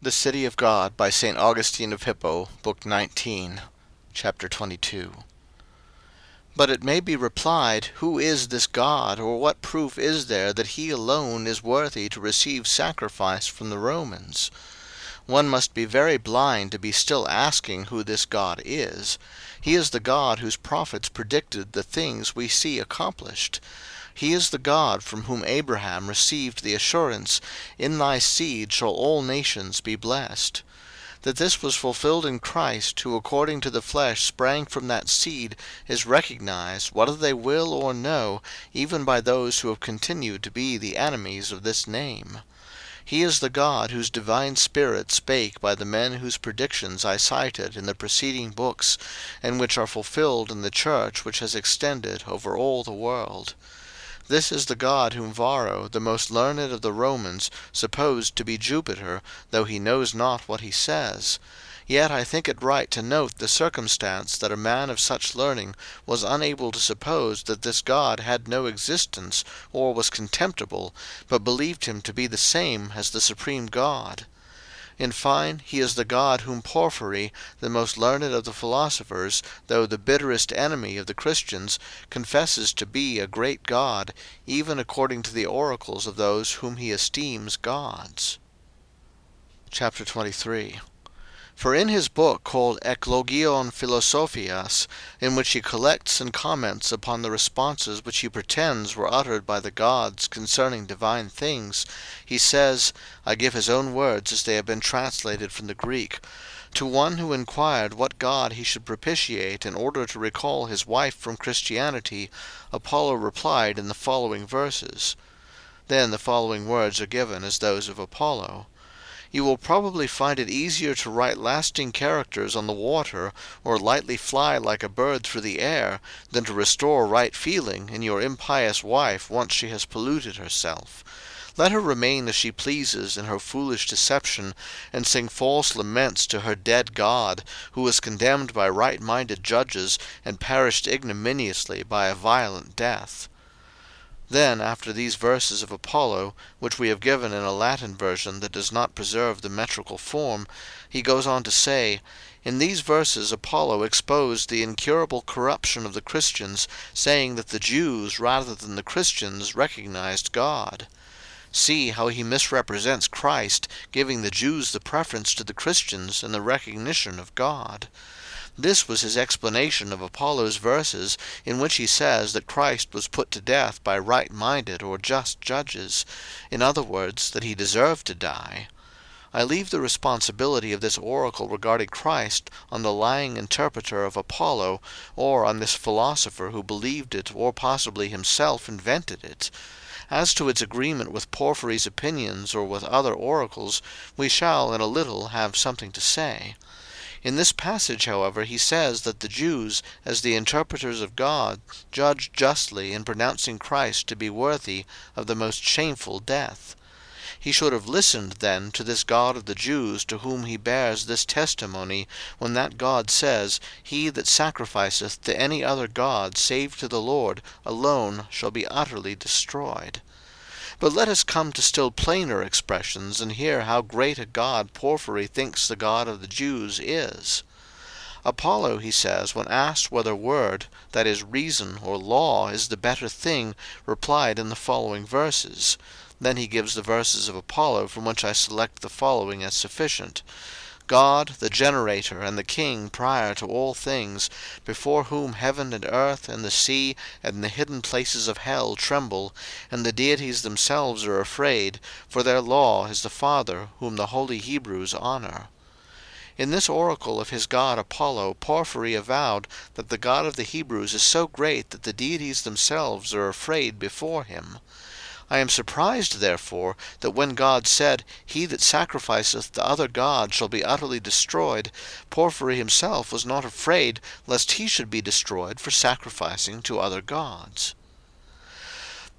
The City of God by St. Augustine of Hippo, Book 19, Chapter 22. But it may be replied, who is this God, or what proof is there that he alone is worthy to receive sacrifice from the Romans? One must be very blind to be still asking who this God is. He is the God whose prophets predicted the things we see accomplished. He is the God from whom Abraham received the assurance, "In thy seed shall all nations be blessed." That this was fulfilled in Christ, who according to the flesh sprang from that seed, is recognized, whether they will or no, even by those who have continued to be the enemies of this name. He is the God whose divine Spirit spake by the men whose predictions I cited in the preceding books, and which are fulfilled in the Church which has extended over all the world. This is the God whom Varro, the most learned of the Romans, supposed to be Jupiter, though he knows not what he says. Yet I think it right to note the circumstance that a man of such learning was unable to suppose that this God had no existence, or was contemptible, but believed him to be the same as the supreme God. In fine, he is the God whom Porphyry, the most learned of the philosophers, though the bitterest enemy of the Christians, confesses to be a great God, even according to the oracles of those whom he esteems gods. Chapter 23. For in his book called Eklogion Philosophias, in which he collects and comments upon the responses which he pretends were uttered by the gods concerning divine things, he says, I give his own words as they have been translated from the Greek, to one who inquired what god he should propitiate in order to recall his wife from Christianity, Apollo replied in the following verses. Then the following words are given as those of Apollo. You will probably find it easier to write lasting characters on the water, or lightly fly like a bird through the air, than to restore right feeling in your impious wife once she has polluted herself. Let her remain as she pleases in her foolish deception, and sing false laments to her dead God, who was condemned by right-minded judges, and perished ignominiously by a violent death. Then, after these verses of Apollo, which we have given in a Latin version that does not preserve the metrical form, he goes on to say, in these verses Apollo exposed the incurable corruption of the Christians, saying that the Jews rather than the Christians recognized God. See how he misrepresents Christ, giving the Jews the preference to the Christians in the recognition of God. This was his explanation of Apollo's verses, in which he says that Christ was put to death by right-minded or just judges, in other words, that he deserved to die. I leave the responsibility of this oracle regarding Christ on the lying interpreter of Apollo, or on this philosopher who believed it, or possibly himself invented it. As to its agreement with Porphyry's opinions or with other oracles, we shall in a little have something to say. In this passage, however, he says that the Jews, as the interpreters of God, judged justly in pronouncing Christ to be worthy of the most shameful death. He should have listened, then, to this God of the Jews, to whom he bears this testimony, when that God says, He that sacrificeth to any other god save to the Lord alone shall be utterly destroyed. But let us come to still plainer expressions, and hear how great a God Porphyry thinks the God of the Jews is. Apollo, he says, when asked whether word, that is, reason or law, is the better thing, replied in the following verses. Then he gives the verses of Apollo, from which I select the following as sufficient. God, the generator and the king prior to all things, before whom heaven and earth and the sea and the hidden places of hell tremble, and the deities themselves are afraid, for their law is the Father, whom the holy Hebrews honor. In this oracle of his god Apollo, Porphyry avowed that the God of the Hebrews is so great that the deities themselves are afraid before him. I am surprised, therefore, that when God said, He that sacrificeth to other gods shall be utterly destroyed, Porphyry himself was not afraid lest he should be destroyed for sacrificing to other gods.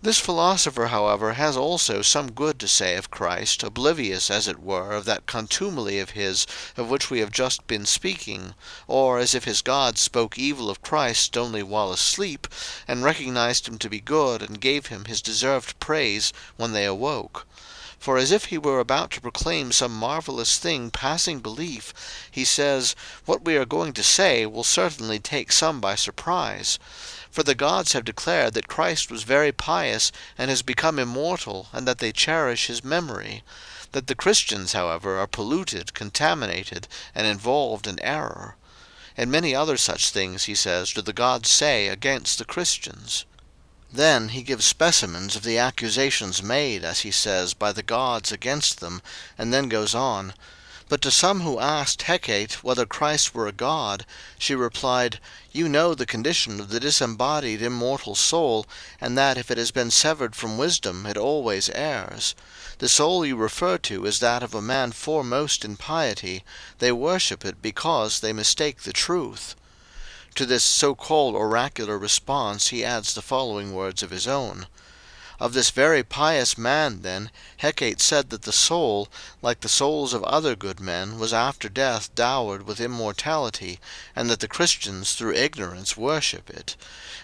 This philosopher, however, has also some good to say of Christ, oblivious, as it were, of that contumely of his of which we have just been speaking, or as if his gods spoke evil of Christ only while asleep, and recognized him to be good, and gave him his deserved praise when they awoke. For as if he were about to proclaim some marvelous thing passing belief, he says, "What we are going to say will certainly take some by surprise. For the gods have declared that Christ was very pious and has become immortal, and that they cherish his memory. That the Christians, however, are polluted, contaminated, and involved in error." And many other such things, he says, do the gods say against the Christians. Then he gives specimens of the accusations made, as he says, by the gods against them, and then goes on. But to some who asked Hecate whether Christ were a god, she replied, "You know the condition of the disembodied immortal soul, and that if it has been severed from wisdom, it always errs. The soul you refer to is that of a man foremost in piety. They worship it because they mistake the truth." To this so-called oracular response he adds the following words of his own. Of this very pious man, then, Hecate said that the soul, like the souls of other good men, was after death dowered with immortality, and that the Christians through ignorance worship it.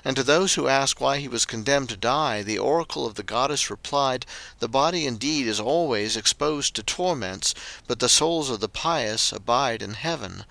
And to those who ask why he was condemned to die, the oracle of the goddess replied, "The body indeed is always exposed to torments, but the souls of the pious abide in heaven.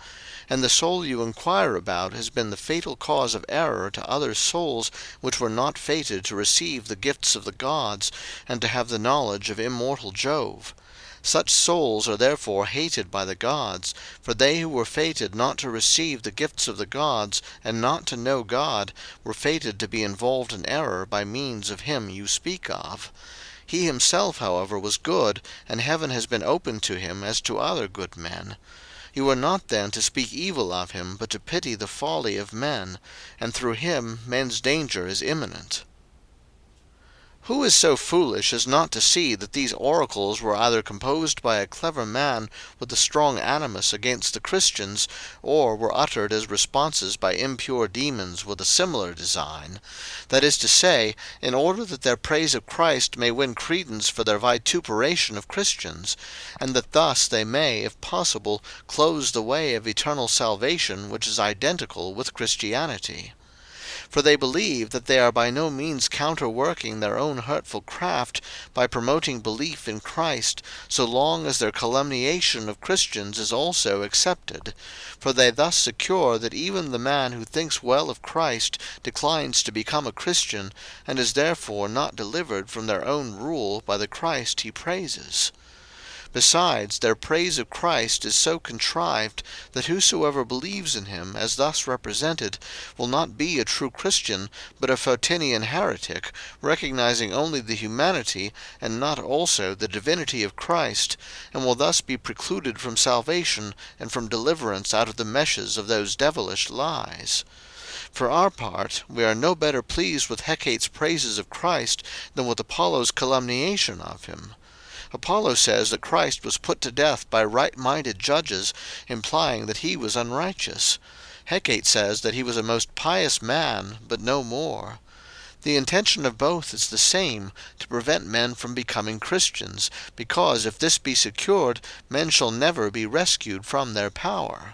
And the soul you inquire about has been the fatal cause of error to other souls which were not fated to receive the gifts of the gods, and to have the knowledge of immortal Jove. Such souls are therefore hated by the gods, for they who were fated not to receive the gifts of the gods, and not to know God, were fated to be involved in error by means of him you speak of. He himself, however, was good, and heaven has been opened to him as to other good men. You are not then to speak evil of him, but to pity the folly of men, and through him men's danger is imminent." Who is so foolish as not to see that these oracles were either composed by a clever man with a strong animus against the Christians, or were uttered as responses by impure demons with a similar design? That is to say, in order that their praise of Christ may win credence for their vituperation of Christians, and that thus they may, if possible, close the way of eternal salvation which is identical with Christianity. For they believe that they are by no means counterworking their own hurtful craft by promoting belief in Christ, so long as their calumniation of Christians is also accepted. For they thus secure that even the man who thinks well of Christ declines to become a Christian, and is therefore not delivered from their own rule by the Christ he praises. Besides, their praise of Christ is so contrived that whosoever believes in him, as thus represented, will not be a true Christian, but a Photinian heretic, recognizing only the humanity and not also the divinity of Christ, and will thus be precluded from salvation and from deliverance out of the meshes of those devilish lies. For our part, we are no better pleased with Hecate's praises of Christ than with Apollo's calumniation of him. Apollo says that Christ was put to death by right-minded judges, implying that he was unrighteous. Hecate says that he was a most pious man, but no more. The intention of both is the same, to prevent men from becoming Christians, because if this be secured, men shall never be rescued from their power.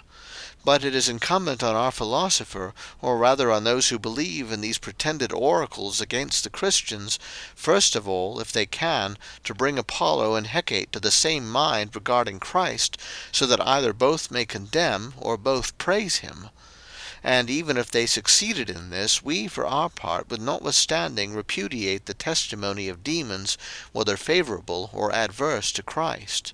But it is incumbent on our philosopher, or rather on those who believe in these pretended oracles against the Christians, first of all, if they can, to bring Apollo and Hecate to the same mind regarding Christ, so that either both may condemn or both praise him. And even if they succeeded in this, we, for our part, would notwithstanding repudiate the testimony of demons, whether favorable or adverse to Christ.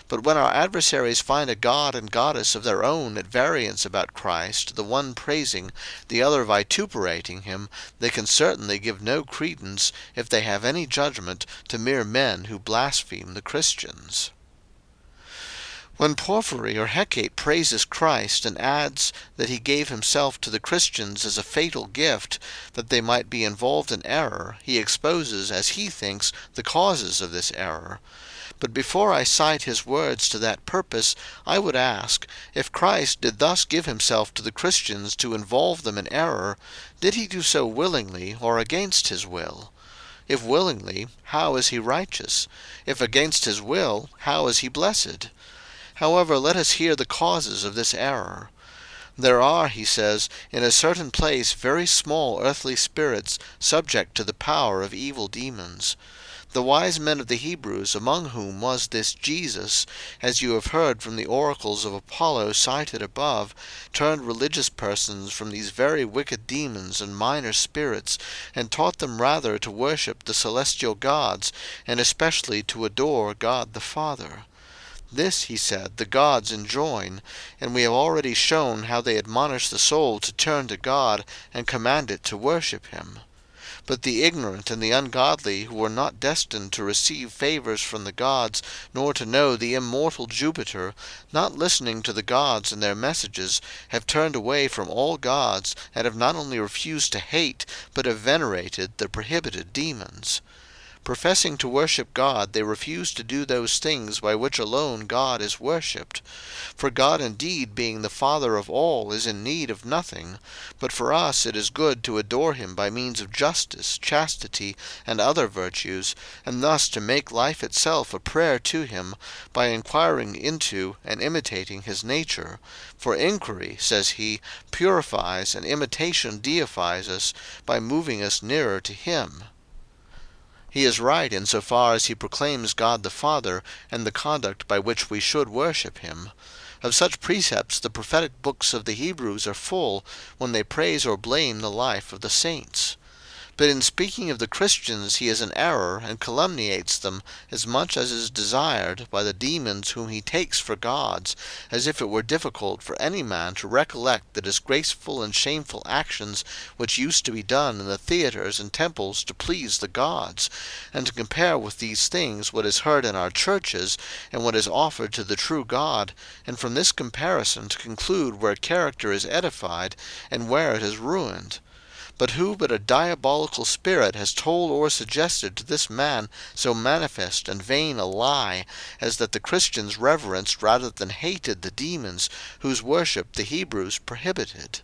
But when our adversaries find a god and goddess of their own at variance about Christ, the one praising, the other vituperating him, they can certainly give no credence, if they have any judgment, to mere men who blaspheme the Christians. When Porphyry or Hecate praises Christ and adds that he gave himself to the Christians as a fatal gift, that they might be involved in error, he exposes, as he thinks, the causes of this error. But before I cite his words to that purpose, I would ask, if Christ did thus give himself to the Christians to involve them in error, did he do so willingly or against his will? If willingly, how is he righteous? If against his will, how is he blessed? However, let us hear the causes of this error. There are, he says, in a certain place very small earthly spirits subject to the power of evil demons. The wise men of the Hebrews, among whom was this Jesus, as you have heard from the oracles of Apollo cited above, turned religious persons from these very wicked demons and minor spirits, and taught them rather to worship the celestial gods, and especially to adore God the Father. This, he said, the gods enjoin, and we have already shown how they admonish the soul to turn to God, and command it to worship him. But the ignorant and the ungodly, who were not destined to receive favours from the gods, nor to know the immortal Jupiter, not listening to the gods and their messages, have turned away from all gods, and have not only refused to hate, but have venerated the prohibited demons. Professing to worship God, they refuse to do those things by which alone God is worshipped. For God indeed, being the Father of all, is in need of nothing, but for us it is good to adore him by means of justice, chastity, and other virtues, and thus to make life itself a prayer to him, by inquiring into and imitating his nature. For inquiry, says he, purifies, and imitation deifies us, by moving us nearer to him. He is right in so far as he proclaims God the Father, and the conduct by which we should worship him. Of such precepts the prophetic books of the Hebrews are full, when they praise or blame the life of the saints. But in speaking of the Christians he is in error, and calumniates them as much as is desired by the demons whom he takes for gods, as if it were difficult for any man to recollect the disgraceful and shameful actions which used to be done in the theatres and temples to please the gods, and to compare with these things what is heard in our churches, and what is offered to the true God, and from this comparison to conclude where character is edified, and where it is ruined. But who but a diabolical spirit has told or suggested to this man so manifest and vain a lie, as that the Christians reverenced rather than hated the demons, whose worship the Hebrews prohibited?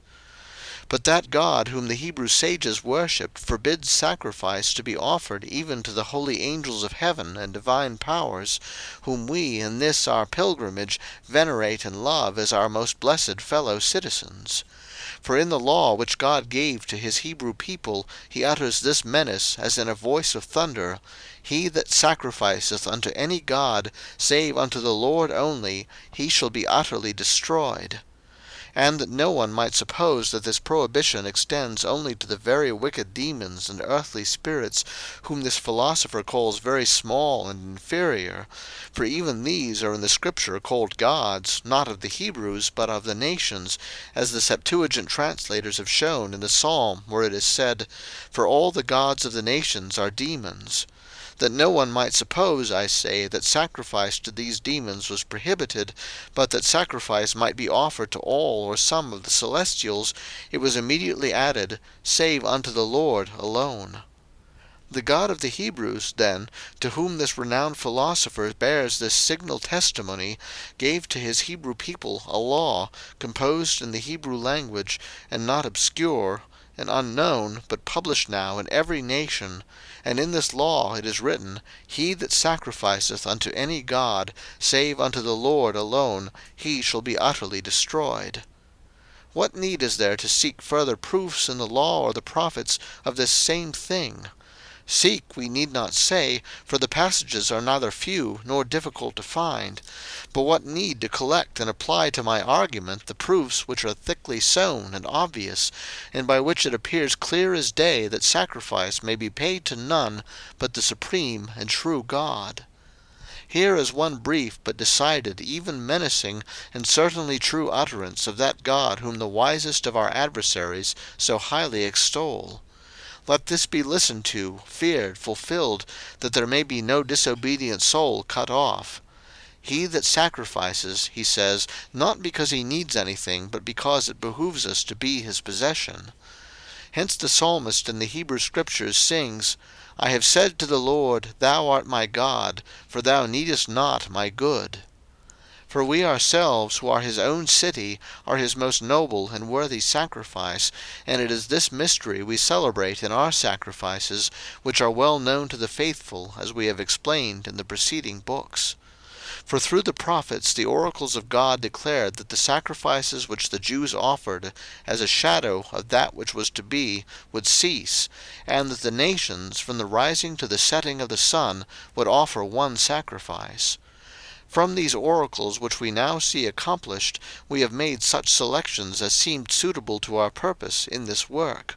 But that God whom the Hebrew sages worshipped forbids sacrifice to be offered even to the holy angels of heaven and divine powers, whom we in this our pilgrimage venerate and love as our most blessed fellow citizens. For in the law which God gave to his Hebrew people he utters this menace as in a voice of thunder, He that sacrificeth unto any god, save unto the Lord only, he shall be utterly destroyed. And that no one might suppose that this prohibition extends only to the very wicked demons and earthly spirits, whom this philosopher calls very small and inferior, for even these are in the Scripture called gods, not of the Hebrews, but of the nations, as the Septuagint translators have shown in the Psalm, where it is said, For all the gods of the nations are demons. That no one might suppose, I say, that sacrifice to these demons was prohibited, but that sacrifice might be offered to all or some of the celestials, it was immediately added, save unto the Lord alone. The God of the Hebrews, then, to whom this renowned philosopher bears this signal testimony, gave to his Hebrew people a law, composed in the Hebrew language, and not obscure, and unknown, but published now in every nation. And in this law it is written, He that sacrificeth unto any god, save unto the Lord alone, he shall be utterly destroyed. What need is there to seek further proofs in the law or the prophets of this same thing? Seek we need not say, for the passages are neither few nor difficult to find. But what need to collect and apply to my argument the proofs which are thickly sown and obvious, and by which it appears clear as day that sacrifice may be paid to none but the supreme and true God? Here is one brief but decided, even menacing, and certainly true utterance of that God whom the wisest of our adversaries so highly extol. Let this be listened to, feared, fulfilled, that there may be no disobedient soul cut off. He that sacrifices, he says, not because he needs anything, but because it behooves us to be his possession. Hence the psalmist in the Hebrew Scriptures sings, I have said to the Lord, Thou art my God, for thou needest not my good. For we ourselves, who are his own city, are his most noble and worthy sacrifice, and it is this mystery we celebrate in our sacrifices, which are well known to the faithful, as we have explained in the preceding books. For through the prophets the oracles of God declared that the sacrifices which the Jews offered as a shadow of that which was to be would cease, and that the nations, from the rising to the setting of the sun, would offer one sacrifice. From these oracles which we now see accomplished, we have made such selections as seemed suitable to our purpose in this work.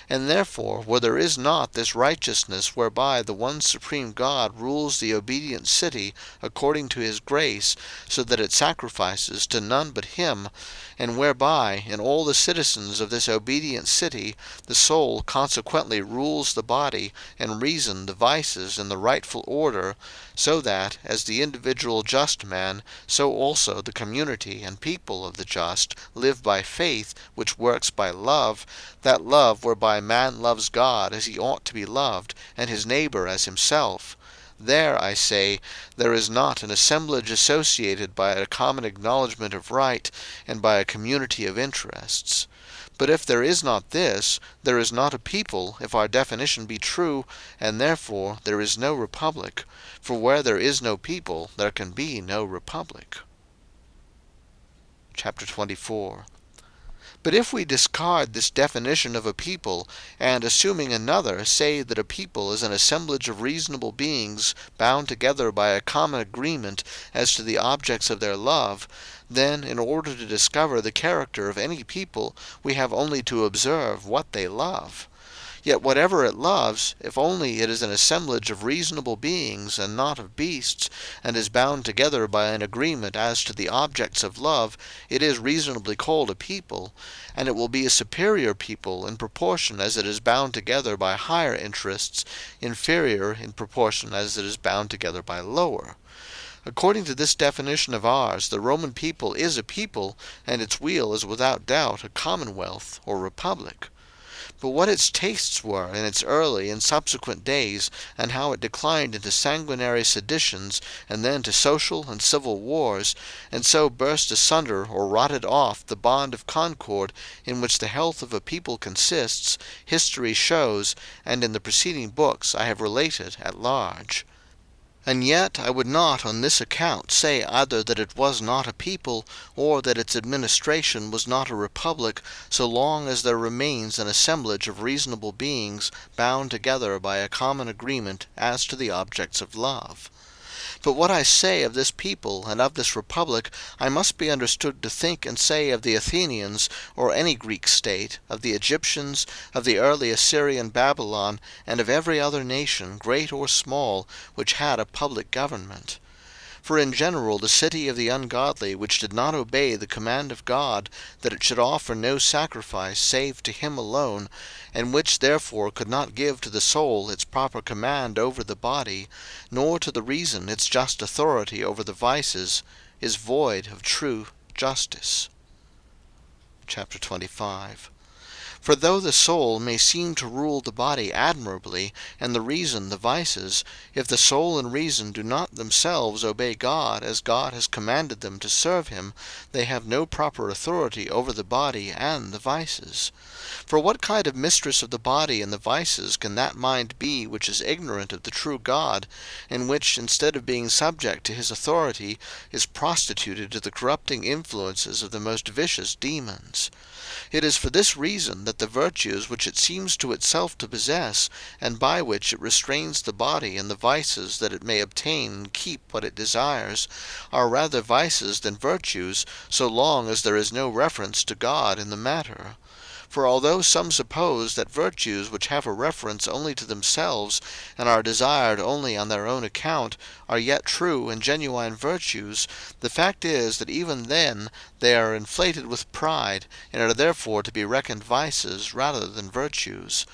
And therefore, where there is not this righteousness whereby the one supreme God rules the obedient city according to his grace, so that it sacrifices to none but him, and whereby in all the citizens of this obedient city the soul consequently rules the body, and reason the vices in the rightful order, so that, as the individual just man, so also the community and people of the just live by faith, which works by love, that love whereby man loves God as he ought to be loved, and his neighbor as himself. There, I say, there is not an assemblage associated by a common acknowledgment of right, and by a community of interests. But if there is not this, there is not a people, if our definition be true, and therefore there is no republic. For where there is no people, there can be no republic. Chapter 24. But if we discard this definition of a people, and assuming another, say that a people is an assemblage of reasonable beings bound together by a common agreement as to the objects of their love, then, in order to discover the character of any people, we have only to observe what they love. Yet whatever it loves, if only it is an assemblage of reasonable beings, and not of beasts, and is bound together by an agreement as to the objects of love, it is reasonably called a people, and it will be a superior people in proportion as it is bound together by higher interests, inferior in proportion as it is bound together by lower. According to this definition of ours, the Roman people is a people, and its wheel is without doubt a commonwealth or republic. But what its tastes were in its early and subsequent days, and how it declined into sanguinary seditions, and then to social and civil wars, and so burst asunder or rotted off the bond of concord in which the health of a people consists, history shows, and in the preceding books I have related at large. And yet I would not on this account say either that it was not a people, or that its administration was not a republic, so long as there remains an assemblage of reasonable beings bound together by a common agreement as to the objects of love. But what I say of this people and of this republic, I must be understood to think and say of the Athenians, or any Greek state, of the Egyptians, of the early Assyrian Babylon, and of every other nation, great or small, which had a public government. For in general the city of the ungodly, which did not obey the command of God, that it should offer no sacrifice save to him alone, and which therefore could not give to the soul its proper command over the body, nor to the reason its just authority over the vices, is void of true justice. Chapter 25. For though the soul may seem to rule the body admirably, and the reason the vices, if the soul and reason do not themselves obey God as God has commanded them to serve him, they have no proper authority over the body and the vices. For what kind of mistress of the body and the vices can that mind be which is ignorant of the true God, and which, instead of being subject to his authority, is prostituted to the corrupting influences of the most vicious demons? It is for this reason that the virtues which it seems to itself to possess, and by which it restrains the body and the vices that it may obtain and keep what it desires, are rather vices than virtues, so long as there is no reference to God in the matter. For although some suppose that virtues which have a reference only to themselves, and are desired only on their own account, are yet true and genuine virtues, the fact is that even then they are inflated with pride, and are therefore to be reckoned vices rather than virtues.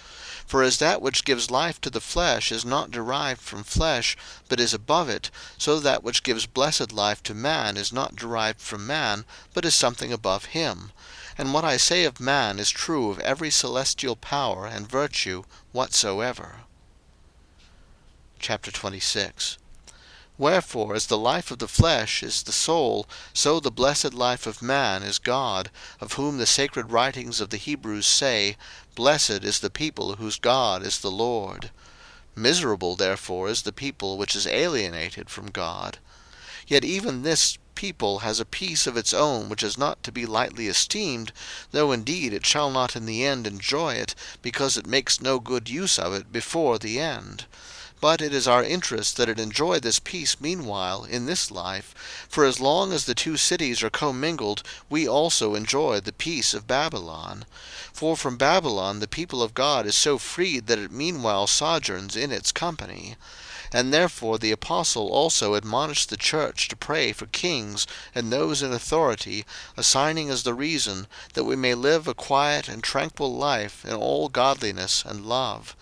For as that which gives life to the flesh is not derived from flesh, but is above it, so that which gives blessed life to man is not derived from man, but is something above him. And what I say of man is true of every celestial power and virtue whatsoever. Chapter 26. Wherefore, as the life of the flesh is the soul, so the blessed life of man is God, of whom the sacred writings of the Hebrews say, Blessed is the people whose God is the Lord. Miserable, therefore, is the people which is alienated from God. Yet even this people has a peace of its own which is not to be lightly esteemed, though indeed it shall not in the end enjoy it, because it makes no good use of it before the end. But it is our interest that it enjoy this peace meanwhile in this life, for as long as the two cities are commingled, we also enjoy the peace of Babylon. For from Babylon the people of God is so freed that it meanwhile sojourns in its company. And therefore the apostle also admonished the church to pray for kings and those in authority, assigning as the reason that we may live a quiet and tranquil life in all godliness and love.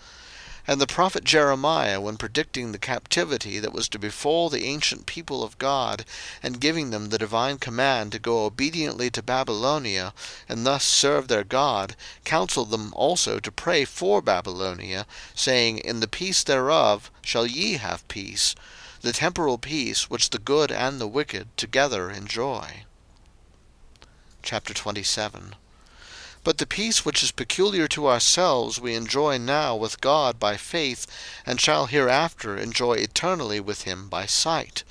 And the prophet Jeremiah, when predicting the captivity that was to befall the ancient people of God, and giving them the divine command to go obediently to Babylonia, and thus serve their God, counseled them also to pray for Babylonia, saying, In the peace thereof shall ye have peace, the temporal peace which the good and the wicked together enjoy. Chapter 27. But the peace which is peculiar to ourselves we enjoy now with God by faith, and shall hereafter enjoy eternally with him by sight.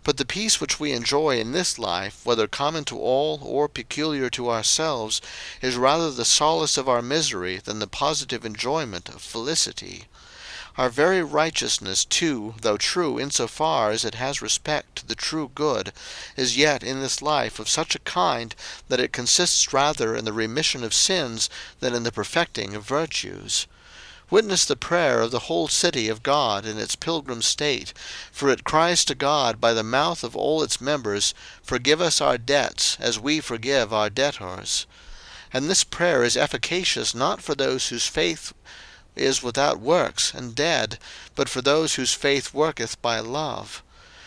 But the peace which we enjoy in this life, whether common to all or peculiar to ourselves, is rather the solace of our misery than the positive enjoyment of felicity. Our very righteousness too, though true insofar as it has respect to the true good, is yet in this life of such a kind that it consists rather in the remission of sins than in the perfecting of virtues. Witness the prayer of the whole city of God in its pilgrim state, for it cries to God by the mouth of all its members, Forgive us our debts, as we forgive our debtors. And this prayer is efficacious not for those whose faith is without works and dead, but for those whose faith worketh by love.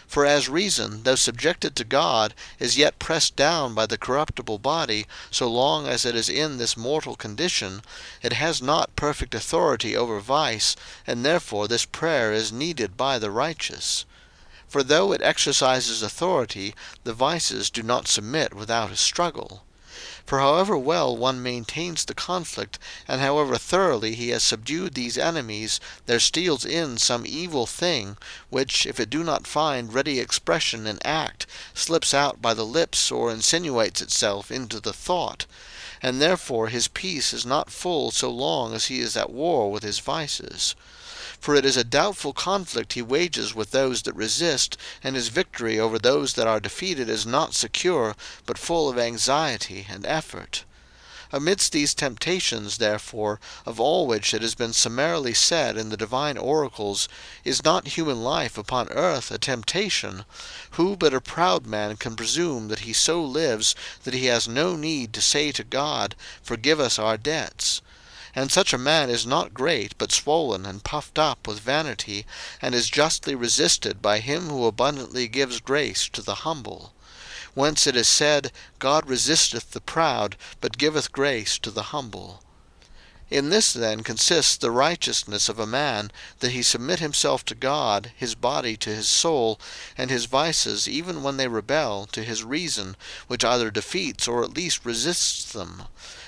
For as reason, though subjected to God, is yet pressed down by the corruptible body, so long as it is in this mortal condition, it has not perfect authority over vice, and therefore this prayer is needed by the righteous. For though it exercises authority, the vices do not submit without a struggle. For however well one maintains the conflict, and however thoroughly he has subdued these enemies, there steals in some evil thing, which, if it do not find ready expression in act, slips out by the lips or insinuates itself into the thought. And therefore his peace is not full so long as he is at war with his vices. For it is a doubtful conflict he wages with those that resist, and his victory over those that are defeated is not secure, but full of anxiety and effort. Amidst these temptations, therefore, of all which it has been summarily said in the divine oracles, is not human life upon earth a temptation? Who but a proud man can presume that he so lives that he has no need to say to God, Forgive us our debts? And such a man is not great, but swollen and puffed up with vanity, and is justly resisted by him who abundantly gives grace to the humble. Whence it is said, God resisteth the proud, but giveth grace to the humble. In this then consists the righteousness of a man, that he submit himself to God, his body to his soul, and his vices, even when they rebel, to his reason, which either defeats or at least resists them.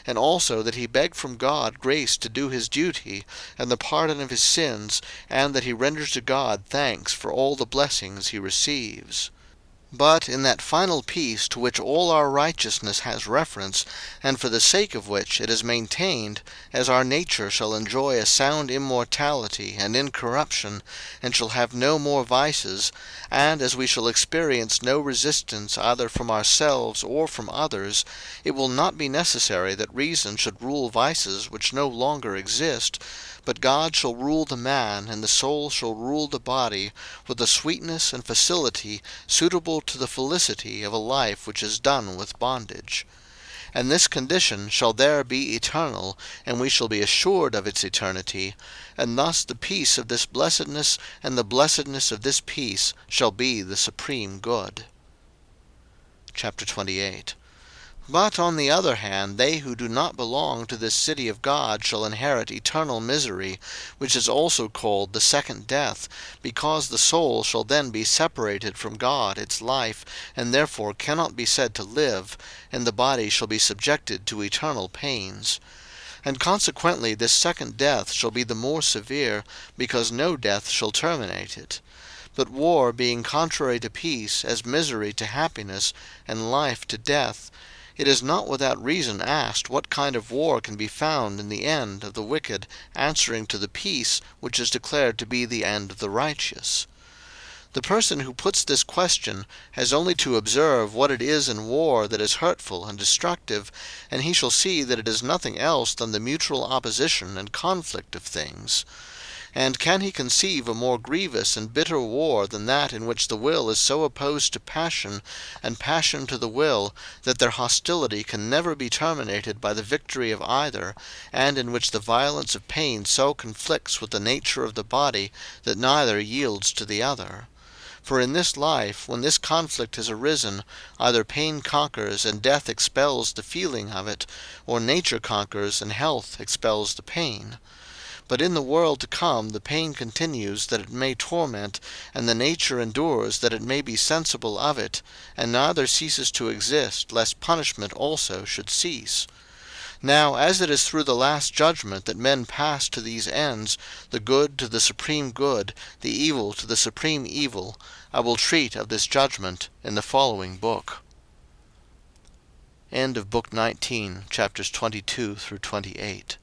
And also that he beg from God grace to do his duty, and the pardon of his sins, and that he renders to God thanks for all the blessings he receives. But in that final peace to which all our righteousness has reference, and for the sake of which it is maintained, as our nature shall enjoy a sound immortality and incorruption, and shall have no more vices, and as we shall experience no resistance either from ourselves or from others, it will not be necessary that reason should rule vices which no longer exist, but God shall rule the man, and the soul shall rule the body, with a sweetness and facility suitable to the felicity of a life which is done with bondage. And this condition shall there be eternal, and we shall be assured of its eternity, and thus the peace of this blessedness and the blessedness of this peace shall be the supreme good. Chapter 28. But on the other hand, they who do not belong to this city of God shall inherit eternal misery, which is also called the second death, because the soul shall then be separated from God its life, and therefore cannot be said to live, and the body shall be subjected to eternal pains. And consequently this second death shall be the more severe, because no death shall terminate it. But war being contrary to peace, as misery to happiness, and life to death, it is not without reason asked what kind of war can be found in the end of the wicked answering to the peace which is declared to be the end of the righteous. The person who puts this question has only to observe what it is in war that is hurtful and destructive, and he shall see that it is nothing else than the mutual opposition and conflict of things. And can he conceive a more grievous and bitter war than that in which the will is so opposed to passion, and passion to the will, that their hostility can never be terminated by the victory of either, and in which the violence of pain so conflicts with the nature of the body that neither yields to the other? For in this life, when this conflict has arisen, either pain conquers and death expels the feeling of it, or nature conquers and health expels the pain. But in the world to come the pain continues that it may torment, and the nature endures that it may be sensible of it, and neither ceases to exist, lest punishment also should cease. Now, as it is through the last judgment that men pass to these ends, the good to the supreme good, the evil to the supreme evil, I will treat of this judgment in the following book. End of Book 19, chapters 22 through 28.